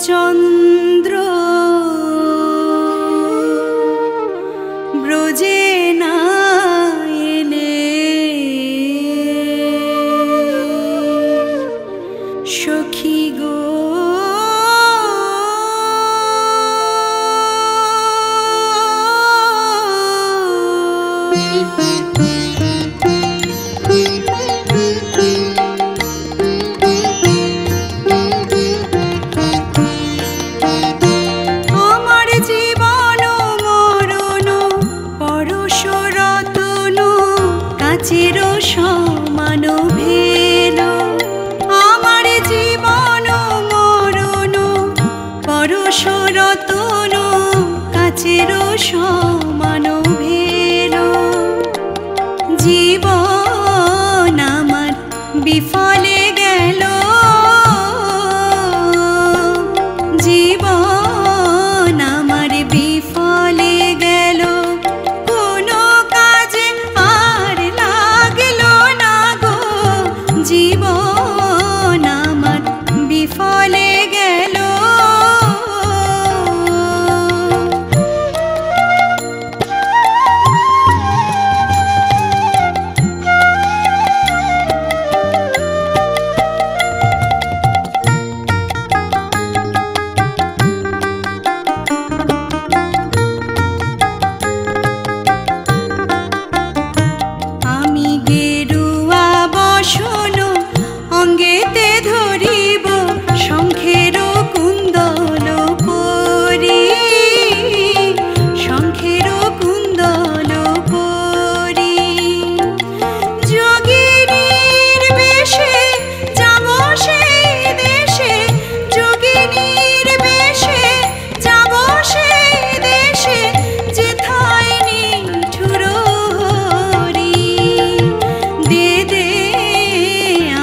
চন্দ্র ব্রজে না এলে সখী গো সমান ভেল আমার জীবন মরণ পরশ রতন কাচের সমান ভেল জীবন আমার বিফলে গেল জীবন আমার বিফলে গেল কোনো কাজে আর লাগলো না গো জীবন আমার বিফলে গেল অঙ্গেতে ধরিব শঙ্খের কুন্দল পরি শঙ্খের কুন্দল পরি যোগিনীর বেশে যাব সেই দেশে যোগিনীর বেশে যাব সেই দেশে যেথায় নিঠুর হরি দে দে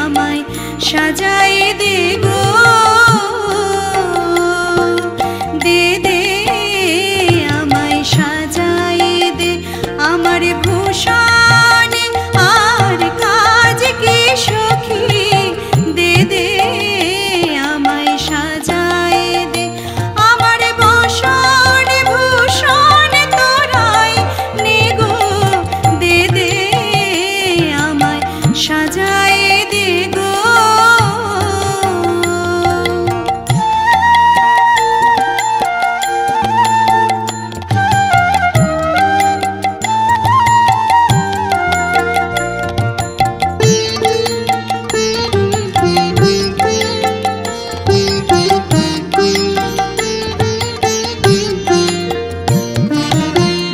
আমায় সাজায় দে গো দে দে আমায় সাজায় দে আমার ভূষণ আর কাজ কি সখী দে দে আমায় সাজায় দে আমার বসন ভূষণ তোরাই নে গো দে দে আমায় সাজায় দে গো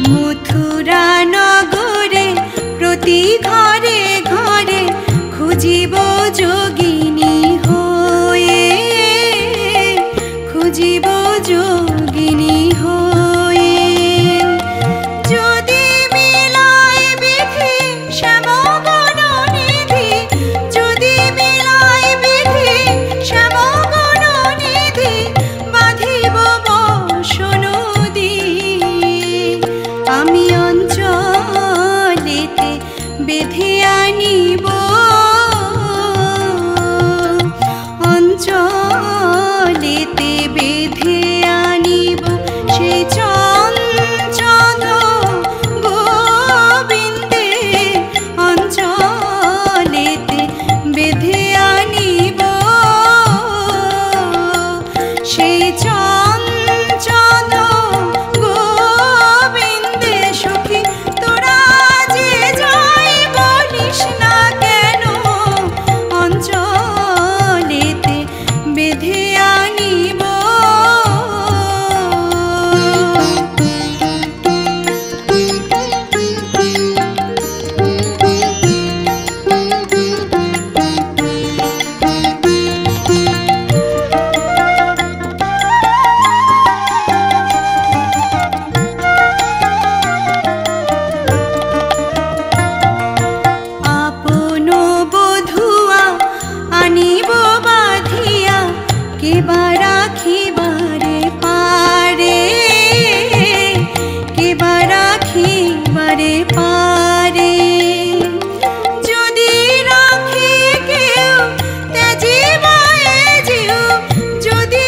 মথুরা নগরে প্রতি ঘরে ঘরে খুঁজিব যোগিনী হয়ে খুঁজিব যোগিনী হয়ে যদি মিলায় বিধি শ্যামগণ নিধি যদি মিলায় বিধি শ্যামগণ নিধি বাঁধিব বসন দিয়ে আমি অঞ্চলেতে বেঁধে আনিব অঞ্চলেতে বেঁধে আনিব সেই চঞ্চল গোবিন্দে অঞ্চলেতে বেঁধে আনিব সেই চঞ্চল গোবিন্দে সখী তোরা যে যাই বলিস না কেন অঞ্চলেতে বেঁধে আনিব আপন বধুয়া আনিব বাঁধিয়া কেবা রাখিবারে পারে কেবা রাখিবারে পারে যদি রাখি কেউ ত্যাজিবায় যেও যদি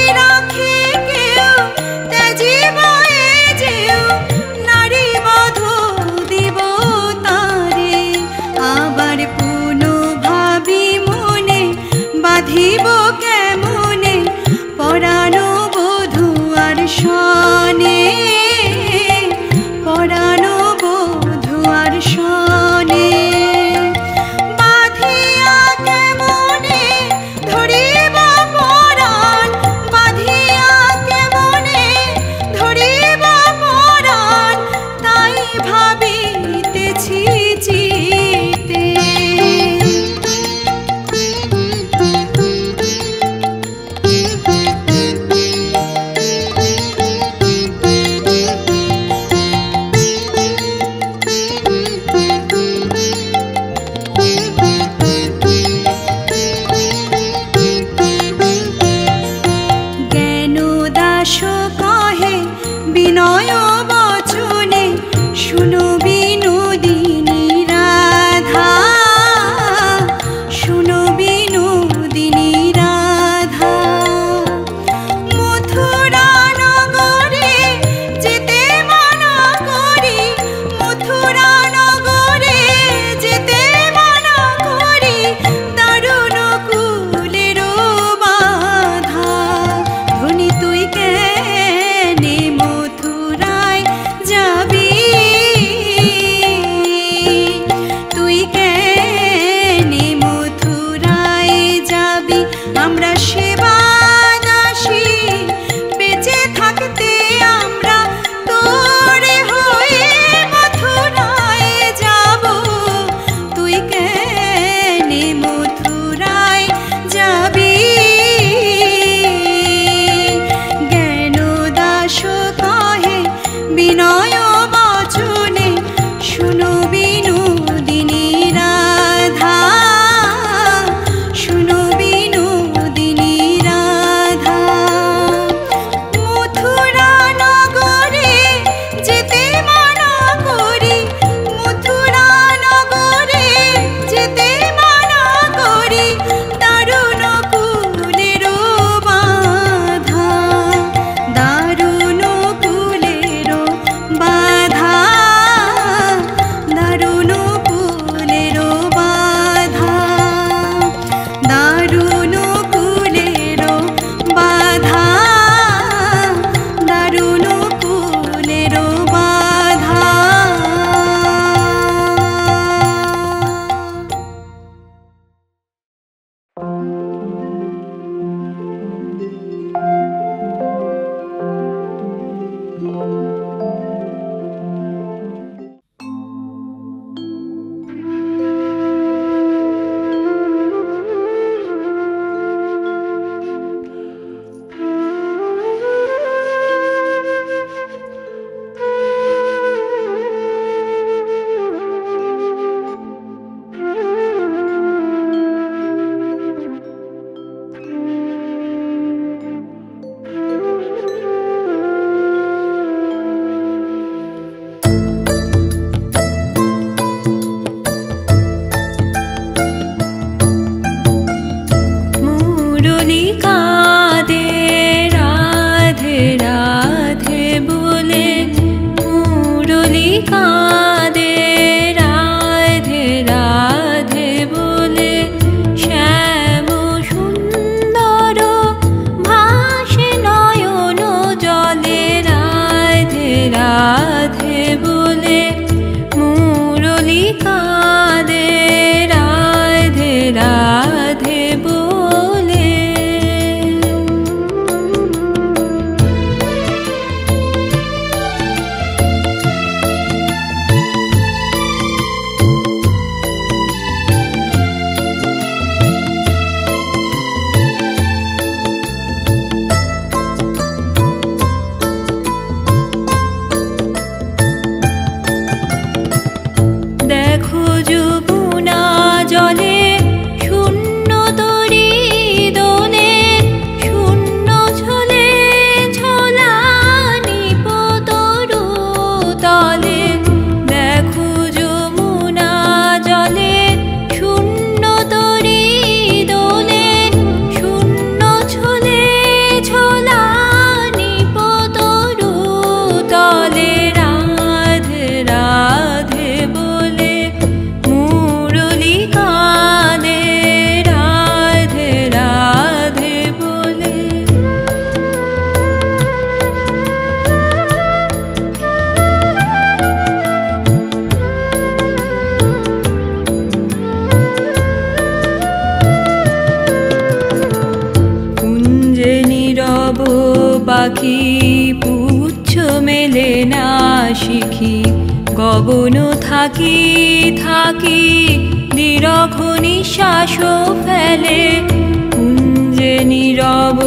পাখি পুচ্ছ মেলে না শিখি গগন থাকি থাকি নিরঘ নিঃশ্বাস ফেলে কুঞ্জে নীরব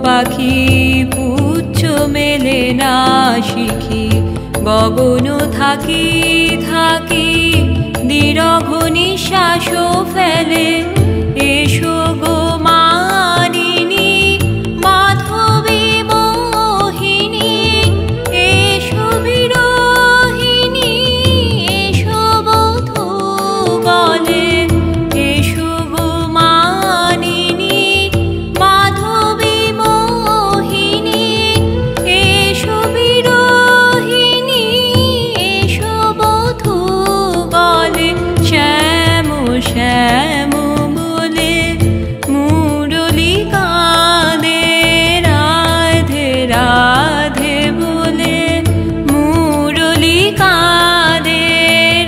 পাখি পুচ্ছ মেলে না শিখি গগন থাকি থাকি নিরঘ নিঃশ্বাস ফেলে এসো গো মানিনী মাধবী মোহিনী এসো বিরহিনী এসো বধূ বলে এসো গো মানিনী মাধবী মোহিনী এসো বিরহিনী এসো বধূ বলে শ্যাম শ্যাম বলে মুরলী কাঁদে রাধে রাধে বলে মুরলী কাঁদে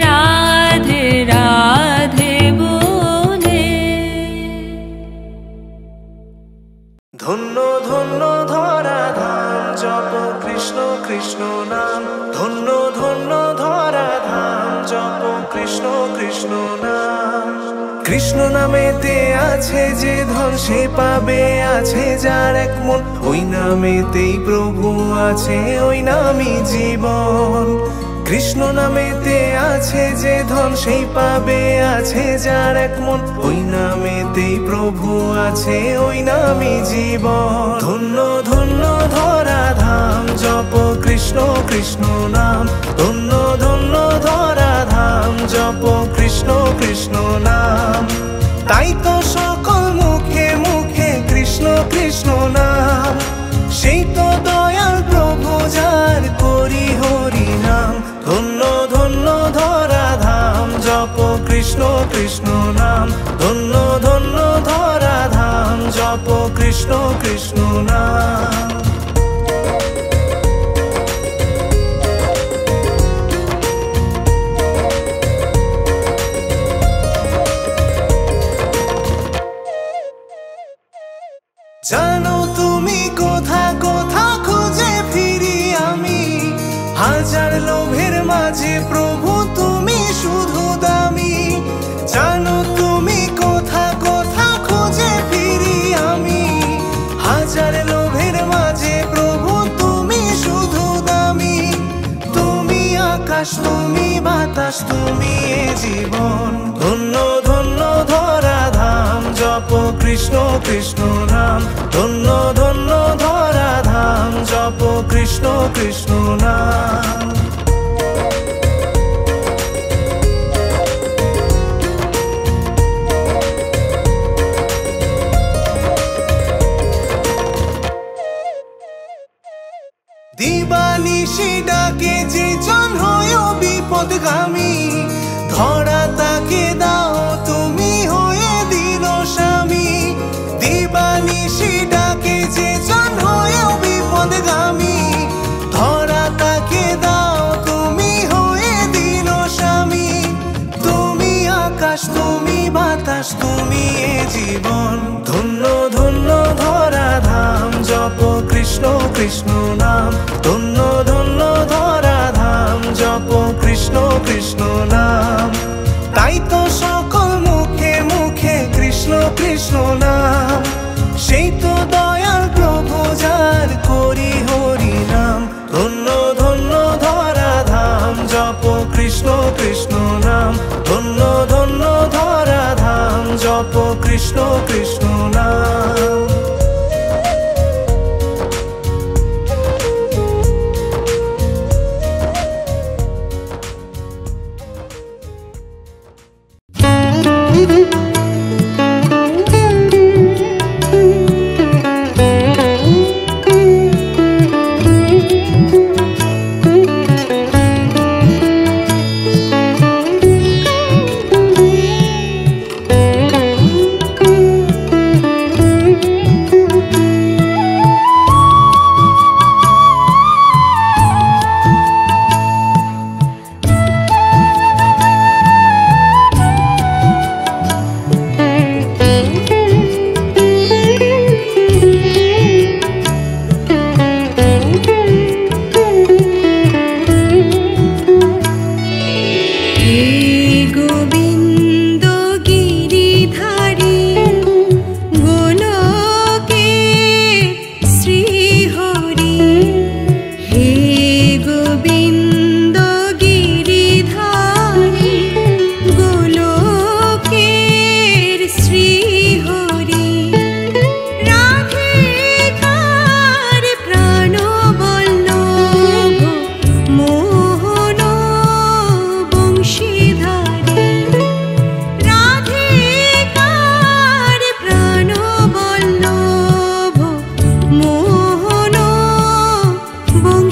রাধে রাধে বলে। ধন্য ধন্য ধরা ধাম জপ কৃষ্ণ কৃষ্ণ নাম ধন্য ধন্য ধরা ধাম জপ কৃষ্ণ কৃষ্ণ নাম। কৃষ্ণ নামেতে আছে যে ধন সে পাবে আছে যার এক মন ওই নামেতেই প্রভু আছে ওই নামই জীবন। কৃষ্ণ নামেতে আছে যে ধন সেই পাবে আছে যার এক মন ওই নামেতেই প্রভু আছে ওই নামই জীবন। ধন্য ধন্য ধরা ধাম জপ কৃষ্ণ কৃষ্ণ নাম ধন্য ধন্য ধরা ধাম জপ কৃষ্ণ কৃষ্ণ নাম। তাই তো সকল মুখে মুখে কৃষ্ণ কৃষ্ণ নাম সেই তো দয়াল প্রভু যার করি হরি নাম। ধন্য ধন্য ধরা ধাম জপ কৃষ্ণ কৃষ্ণ নাম ধন্য ধন্য ধরা ধাম জপ কৃষ্ণ কৃষ্ণ নাম। জানো তুমি কোথা কোথা খুঁজে ফিরি আমি হাজার লোভের মাঝে প্রভু তুমি শুধু দামি। জানো তুমি কোথা কোথা খুঁজে ফিরি আমি হাজার লোভের মাঝে প্রভু তুমি শুধু দামি। তুমি আকাশ তুমি বাতাস তুমি এ জীবন। ধন্য ধন্য ধরা ধাম জপ কৃষ্ণ কৃষ্ণ নাম ধন্য ধন্য ধরা ধাম জপ কৃষ্ণ কৃষ্ণ নাম। দিবানিশি ডাকে যে জন হয় বিপদগামী ধরা তাকে দাও তুমি হয়ে দিল স্বামী। দিবানিশি ডাকে যে জন হয় বিপদগামী ধরা তাকে দাও তুমি হয়ে দিল স্বামী। তুমি আকাশ তুমি বাতাস তুমি এ জীবন। ধন্য ধন্য ধরা ধাম জপ কৃষ্ণ কৃষ্ণ নাম ধন্য ধন্য ধরা ধাম জপ কৃষ্ণ কৃষ্ণ নাম। তাই তো সকল মুখে মুখে কৃষ্ণ কৃষ্ণ নাম সেই তো দয়াল প্রভু যার করি হরি নাম। ধন্য ধন্য ধরা ধাম জপ কৃষ্ণ কৃষ্ণ নাম ধন্য ধন্য ধরা ধাম জপ কৃষ্ণ কৃষ্ণ নাম।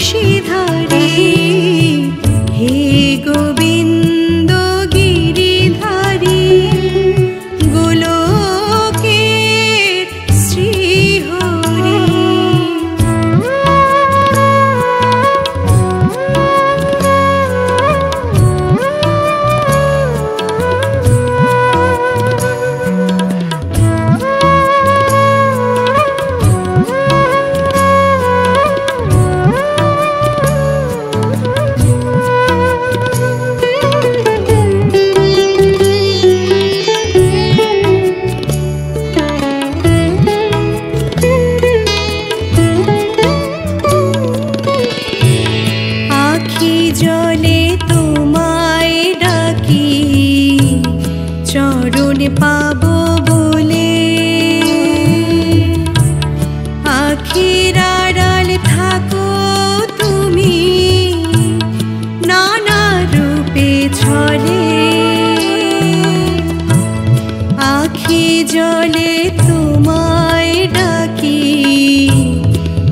মুর্শিদারে হে গোবিন্দ গিরিধারী গোলকের শ্রীহরি জলে তোমায় ডাকি চরণ পাবো বলে আখির আড়াল থাকো তুমি নানা রূপে ছলে আখি জলে তোমায় ডাকি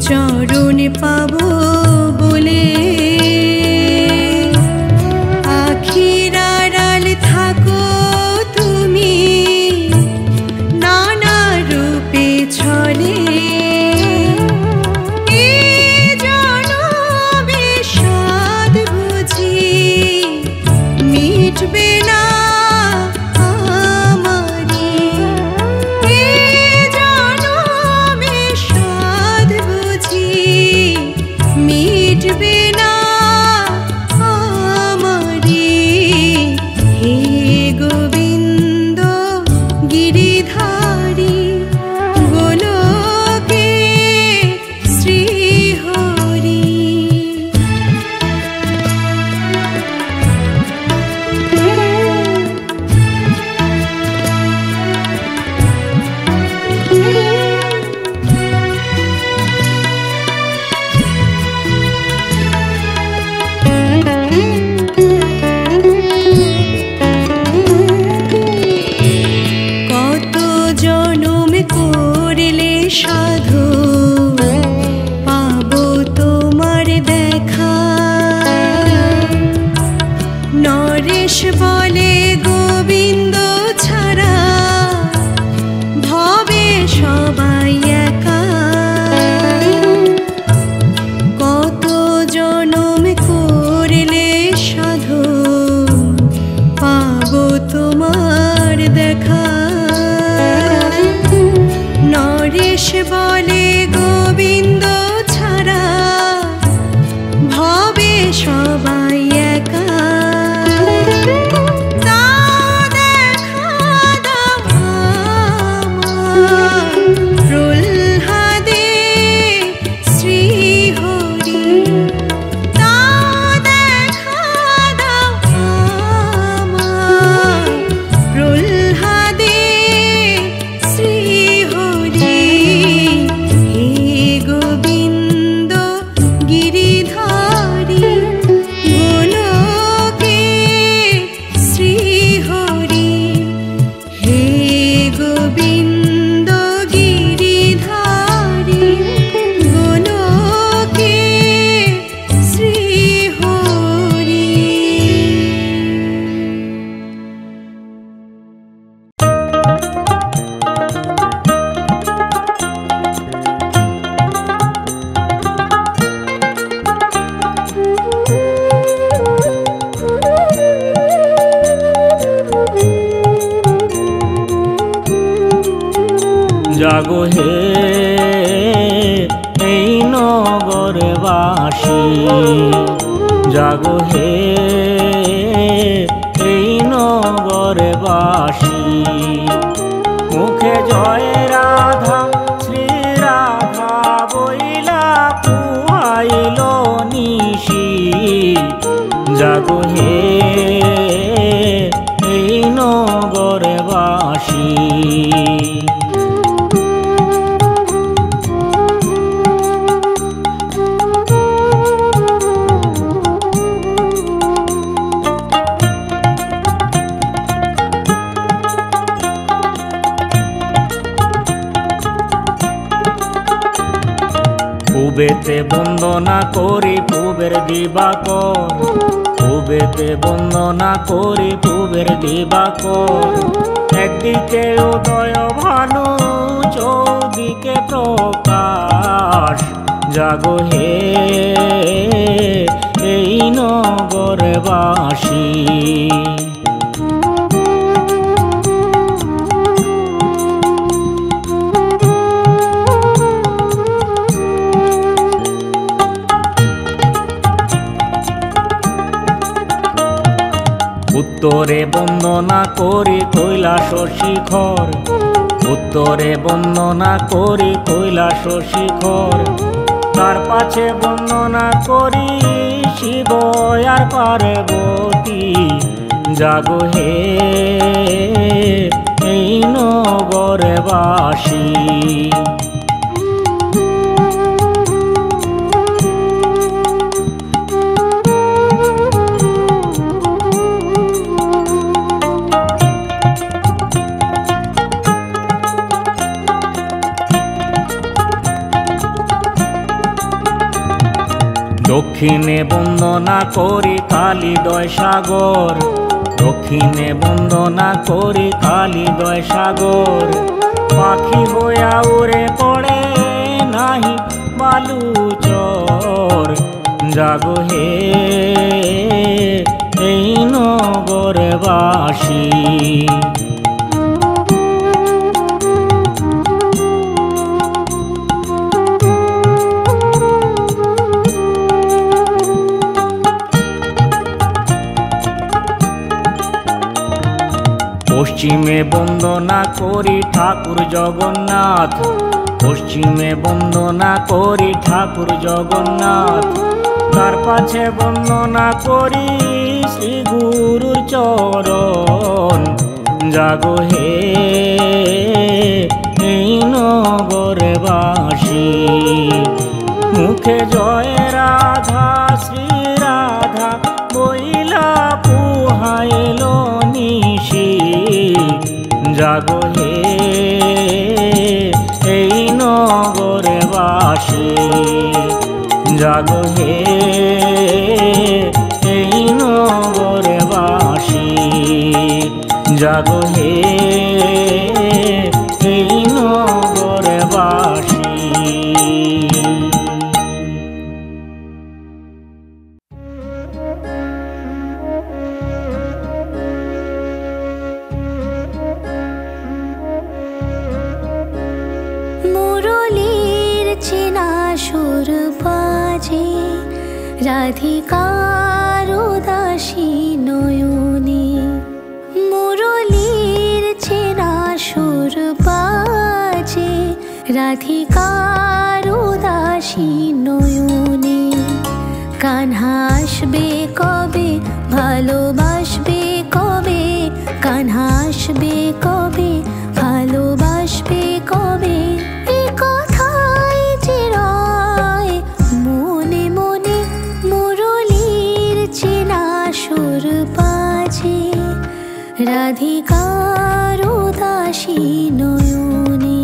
চরণ পাবো বলে বলে গোবিন্দ ছাড়া ভবে সবাই একা কত জনম করলে সাধু পাবো তোমার দেখা নরেশ বলে গোবিন্দ ছাড়া ভবে সবাই একা জাগো হে এই নগরবাসী জাগো হে এই নগরবাসী মুখে জয় রাধা শ্রী রাধা বইলা পুয়াইল নিশি জাগো হে এই নগরবাসী পুবেতে বন্দনা করি পুবের দিবাকর, পুবেতে বন্দনা করি পুবের দিবাকর। একদিকে উদয় ভানু চৌদিকে প্রকাশ, জাগো হে এই নগরবাসী। উত্তরে বন্দনা করি কৈলাস শিখর, উত্তরে বন্দনা করি কৈলাস শিখর। তার পাছে বন্দনা করি শিব আর পার্বতী, জাগো হে এই নগরবাসী। দক্ষিণে বন্দনা করি কালিদয় সাগর, দক্ষিণে বন্দনা করি কালিদয় সাগর। পাখি হইয়া উড়ে পড়ে নাহি বালুচর, জাগো হে এই নগরবাসী। পশ্চিমে বন্দনা করি ঠাকুর জগন্নাথ, পশ্চিমে বন্দনা করি ঠাকুর জগন্নাথ। তার পাছে বন্দনা করি শ্রী গুরুর চরণ, জাগো হে এই নগরবাসী। মুখে জয় রাধা শ্রী রাধা বইলা পুহাইল নিশি, জাগো হে এই নগরবাসী, জাগো হে এই নগরবাসী, জাগো হে এই নগরবাসী। সুর বাজে রাধিকার উদাসী নয়নে, মুরলীর চেনা সুর বাজে রাধিকার উদাসী নয়নে। কানহা আসবে কবে, ভালোবাসবে কবে, কানহা আসবে কবে, ভালোবাসবে কবে। রাধিকার উদাসী নয়নে।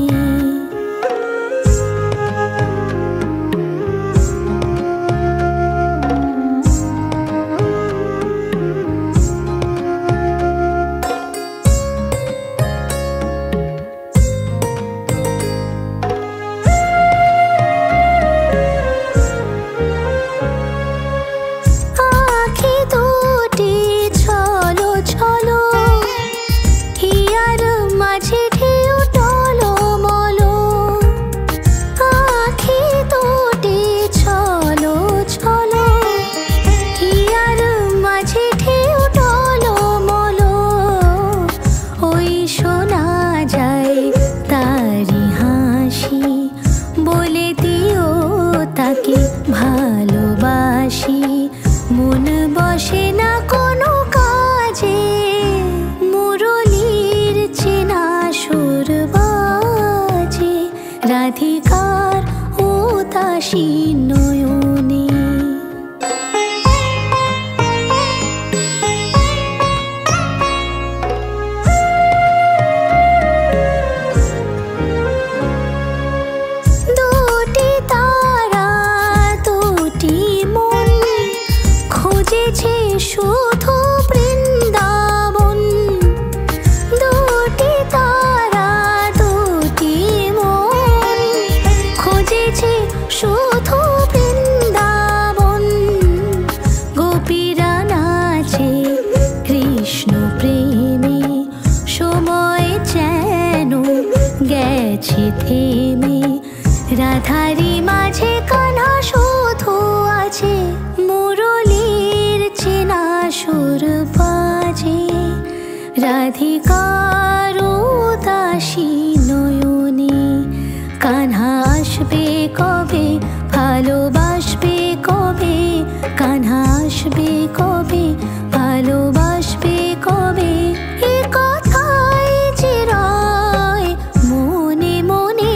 রাধিকার উদাসী নয়নে। দুটি তারা ভালোবাসবে কবে কানহা আসবে কবে ভালোবাসবে কবে এ কথাই যে রয় মনে মনে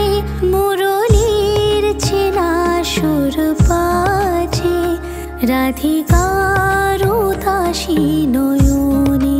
মুরলীর চেনা সুর বাজে রাধিকার উদাসী নয়নে।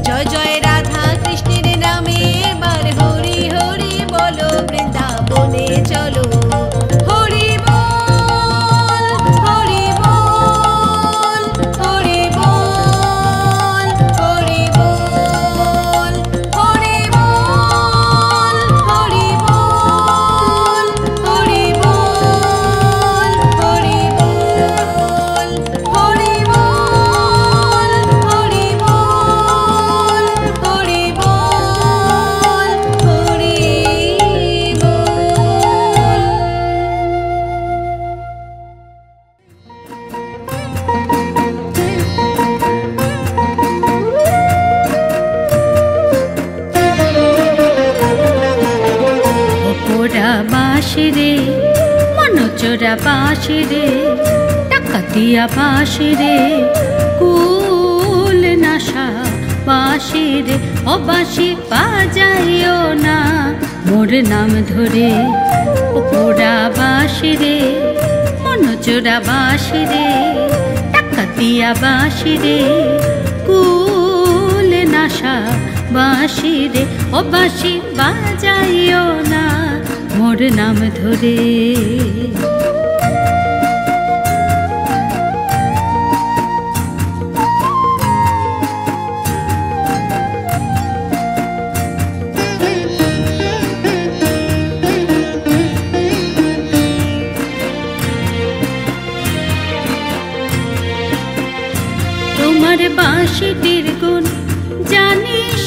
জয় জয় রাধা কৃষ্ণের নামে বার বাঁশি রে, মনচোরা বাঁশি রে, ডাকাতিয়া বাঁশি রে, কুল নাশা বাঁশি রে। ও বাঁশি বাজাইও না মোর নাম ধরে, ও পোড়া বাঁশি রে, মনচোরা বাঁশি রে, ডাকাতিয়া বাঁশি রে, কুল নাশা বাঁশি রে। ও বাঁশি বাজাইও না মোর নাম ধরে। তোমার বাঁশিটির গুণ জানিস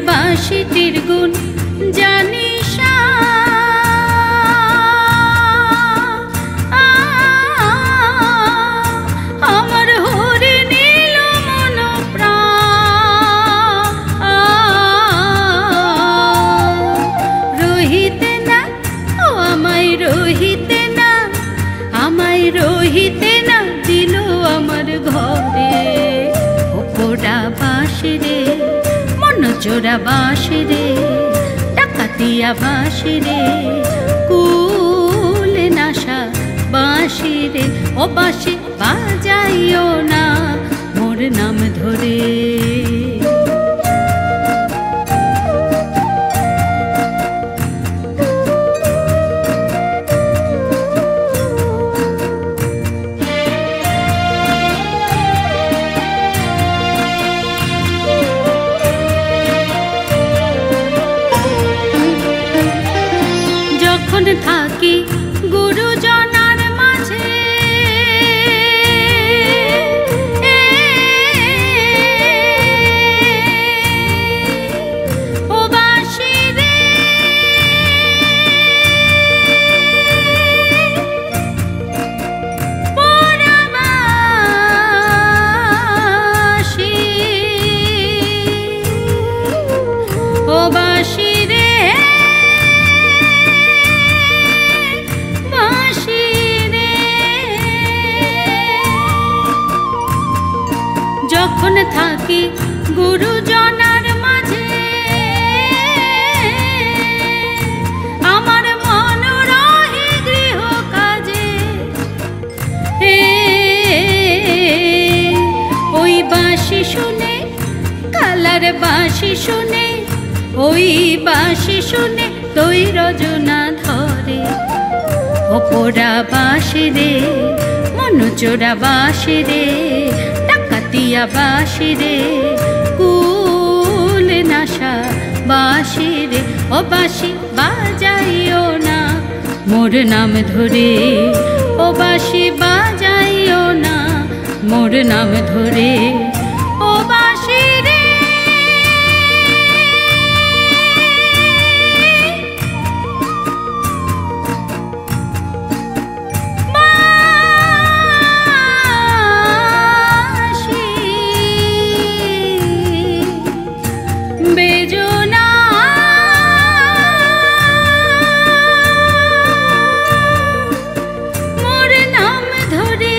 বাঁশিটির গুণ জানিস আমার হরে নীল মন প্রাণ রহিতে না, ও আমায় রহিতে না, আমায় রহিতে না দিল আমার ঘরে। ও পোড়া বাঁশি রে, মনচোরা বাঁশি রে, ডাকাতিয়া বাঁশি রে, কুল নাশা বাঁশি রে। ও বাঁশি বাজাইও না মোর নাম ধরে। যখন থাকি গুরুজনার মাঝে, ও বাঁশি রে, পোড়া বাঁশি, ও বাঁশি রে, যখন থাকি গুরুজনার মাঝে, আমার মন রহে গৃহ কাজে। ওই বাঁশি শুনে, কালার বাঁশি শুনে, ওই বাঁশি শুনে তৈ রজনা ধরে। ও পোড়া বাঁশি রে, মনচোরা বাঁশি রে, ডাকাতিয়া বাঁশি রে, কুল নাশা বাঁশি রে। ও বাঁশি বাজাইও না মোর নাম ধরে, ও বাঁশি বাজাইও না মোর নাম ধরে। ও বাঁশি রে, বেজনা মোর নাম ধরে,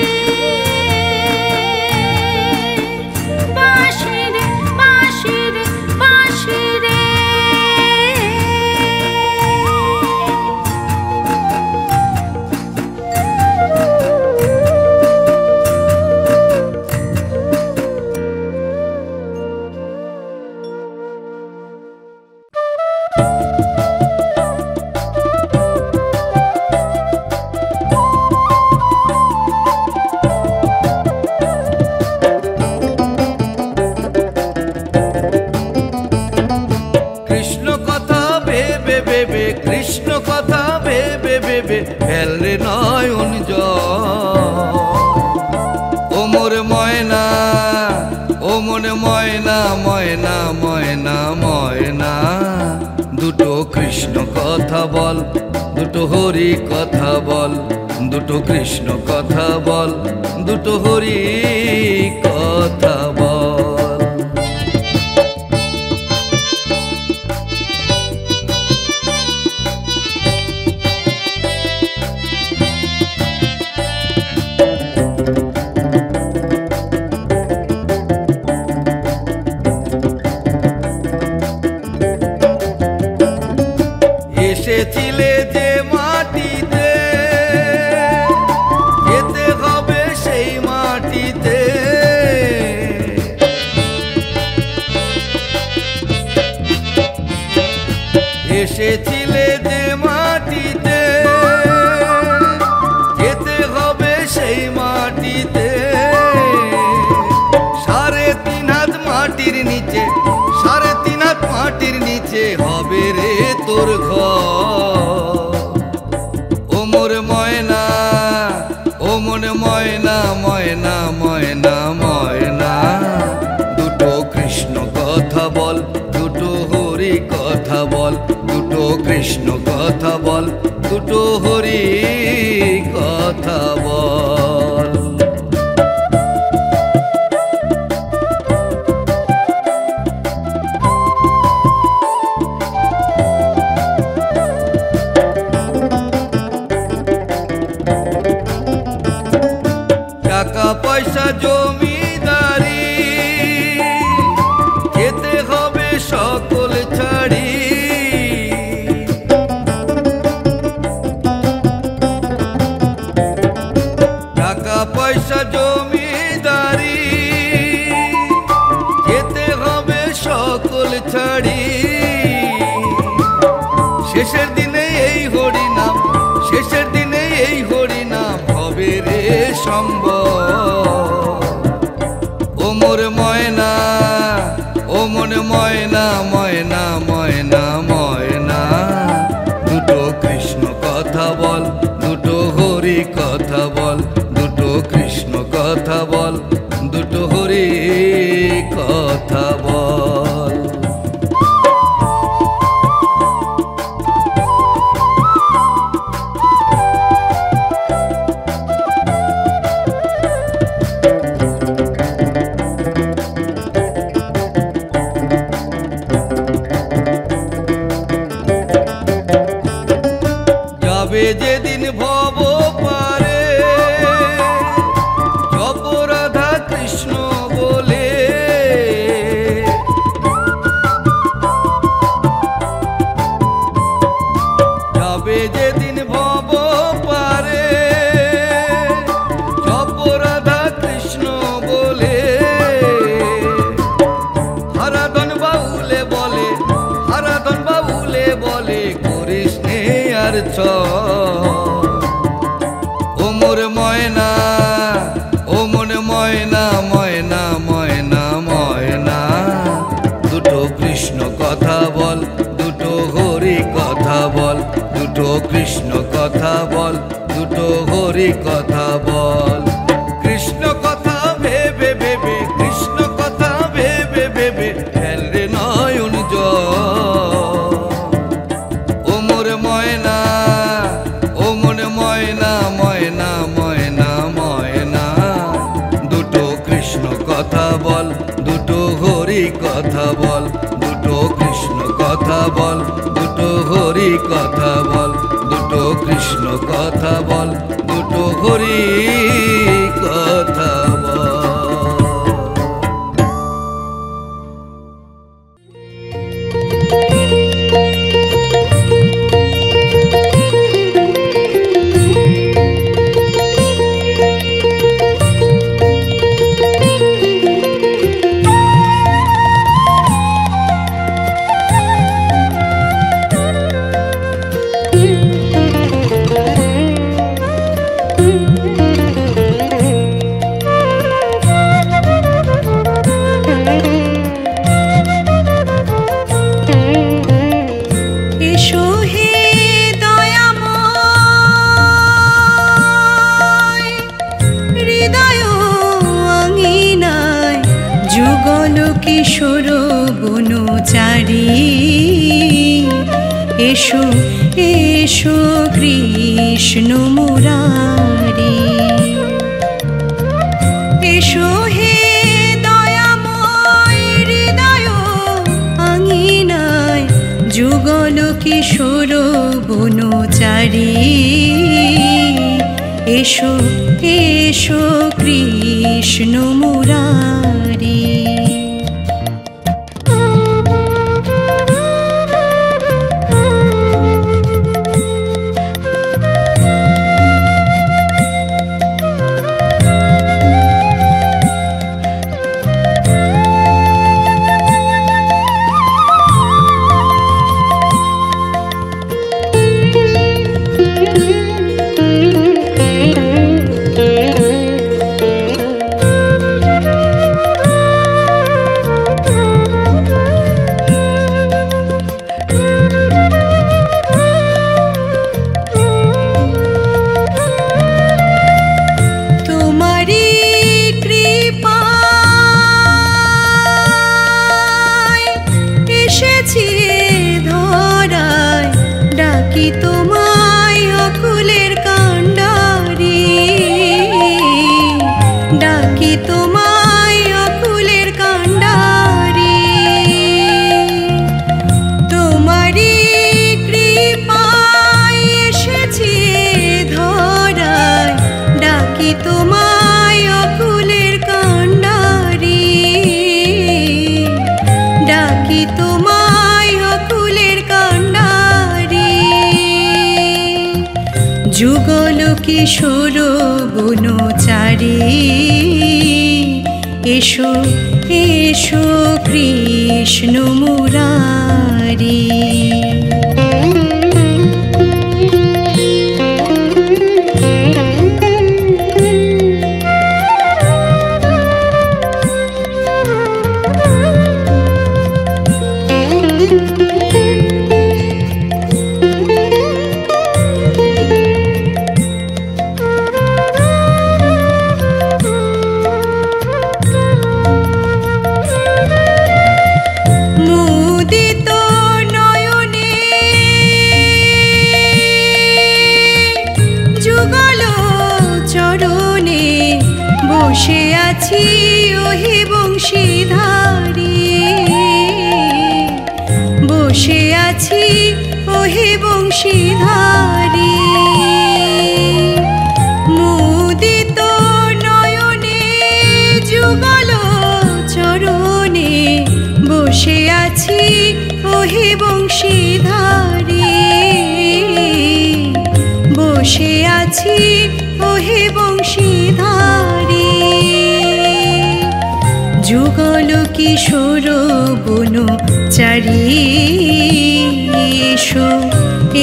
মোর ময়না, ও মন ময়না ময়না ময়না ময়না, দুটো কৃষ্ণ কথা বল, দুটো হরি কথা বল, দুটো কৃষ্ণ কথা বল, দুটো হরি কথা বল। এসেছিলে যে মাটিতে, যেতে হবে সেই মাটিতে। এসেছিলে যে মাটিতে, যেতে হবে সেই মাটিতে। 3.5 হাত মাটির নিচে, 3.5 হাত মাটির নিচে হবে রে তোর ঘর। ও মোর ময়না, ও মন ময়না ময়না ময়না ময়না, দুটো কৃষ্ণ কথা বল, দুটো হরি কথা বল, দুটো কৃষ্ণ কথা বল, দুটো হরি কথা বল। টাকা পয়সা জমিদারি, যেতে হবে সকল ছাড়ি। টাকা পয়সা জমিদারি, যেতে হবে সকল ছাড়ি। শেষের দিনে এই হরি নাম, শেষের দিনে এই হরি নাম হবে রে সম্ভব। ও মোর ময়না, ও মন ময়না ময়না ময়না ময়না, দুটো কৃষ্ণ কথা বল, দুটো হরি কথা বল, দুটো কৃষ্ণ কথা বল, দুটো হরি কথা বল। যাবে যেদিন ভব পারে, জপ রাধা কৃষ্ণ বলে। যাবে যেদিন ভব পারে, জপ রাধা কৃষ্ণ বলে। হারাধন বাউলে বলে, হারাধন বাউলে বলে, করিস নে আর ছ। ও মোর ময়না, ও মন ময়না ময়না ময়না ময়না, দুটো কৃষ্ণ কথা বল, দুটো হরি কথা বল, দুটো কৃষ্ণ কথা বল, দুটো হরি কথা বল। কৃষ্ণ কথা ভেবে ভেবে, কৃষ্ণ কথা ভেবে ভেবে, ফেল রে নয়ন জল। ও মোর ময়না, ও মন ময়না ময়না ময়না ময়না, দুটো কৃষ্ণ কথা বল, দুটো হরি কথা বল, দুটো কৃষ্ণ কথা বল, দুটো হরি কথা বল, দুটো কৃষ্ণ কথা বল, দুটো হরি কথা বল। কিশোর বনচারী, এসো এসো কৃষ্ণ মুরারি। এসো হে দয়াময় হৃদয় আঙিনায়, যুগল কিশোর বনচারী, এসো এসো কৃষ্ণ মুরারি। যুগল কিশোর বনচারী, এসো এসো কৃষ্ণ মুরারি। বসে আছি ওহে বংশীধারী, বসে আছি ওহে বংশীধারী। মুদিত নয়নে যুগল চরণে, বসে আছি ওহে বংশীধারী, বসে আছি ওহে বংশীধারী। যুগল কিশোর বনচারী, এসো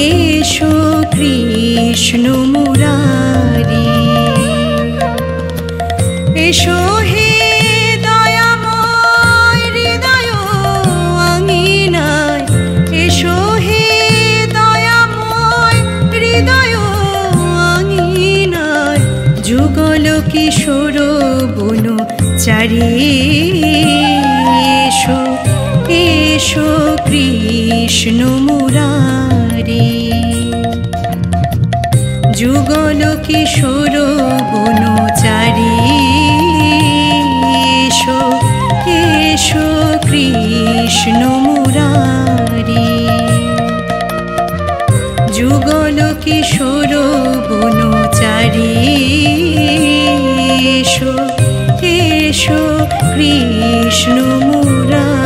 এসো কৃষ্ণ মুরারি। এসো হে দয়াময় হৃদয় আঙিনায়, এসো হে দয়াময় হৃদয় আঙিনায়, যুগল কিশোর বনচারী, এসো এসো কৃষ্ণ মুরারি। যুগল কিশোর বনচারী, এসো এসো কৃষ্ণ মুরারি। যুগল কিশোর বনচারী, এসো এসো কৃষ্ণ মুরারি।